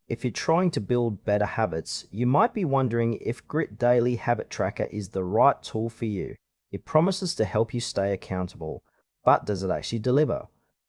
If you're trying to build better habits, you might be wondering if Grit Daily Habit Tracker is the right tool for you. It promises to help you stay accountable, but does it actually deliver?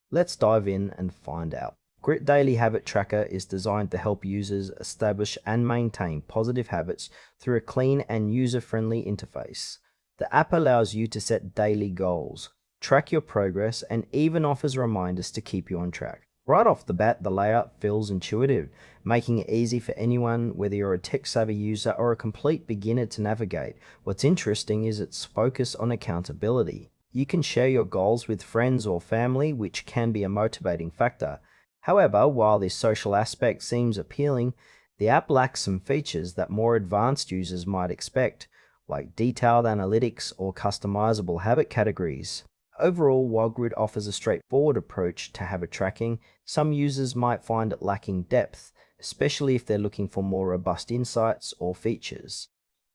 Let's dive in and find out. Grit Daily Habit Tracker is designed to help users establish and maintain positive habits through a clean and user-friendly interface. The app allows you to set daily goals, track your progress, and even offers reminders to keep you on track. Right off the bat, the layout feels intuitive, making it easy for anyone, whether you're a tech-savvy user or a complete beginner, to navigate. What's interesting is its focus on accountability. You can share your goals with friends or family, which can be a motivating factor. However, while this social aspect seems appealing, the app lacks some features that more advanced users might expect, like detailed analytics or customizable habit categories. Overall, while Grid offers a straightforward approach to habit tracking, some users might find it lacking depth, especially if they're looking for more robust insights or features.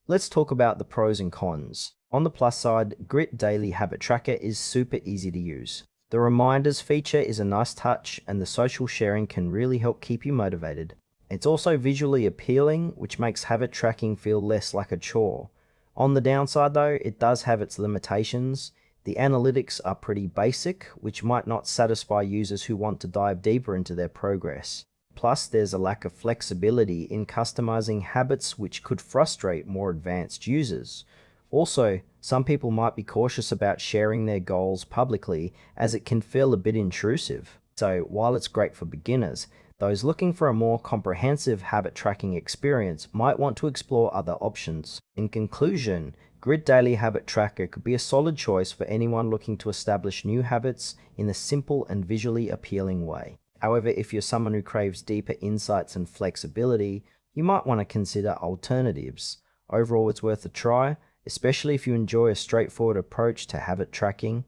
Let's talk about the pros and cons. On the plus side, Grit Daily Habit Tracker is super easy to use. The reminders feature is a nice touch, and the social sharing can really help keep you motivated. It's also visually appealing, which makes habit tracking feel less like a chore. On the downside though, it does have its limitations. The analytics are pretty basic, which might not satisfy users who want to dive deeper into their progress. Plus, there's a lack of flexibility in customizing habits, which could frustrate more advanced users. Also, some people might be cautious about sharing their goals publicly, as it can feel a bit intrusive. So while it's great for beginners, those looking for a more comprehensive habit tracking experience might want to explore other options. In conclusion, Grid Daily Habit Tracker could be a solid choice for anyone looking to establish new habits in a simple and visually appealing way. However, if you're someone who craves deeper insights and flexibility, you might want to consider alternatives. Overall, it's worth a try, especially if you enjoy a straightforward approach to habit tracking.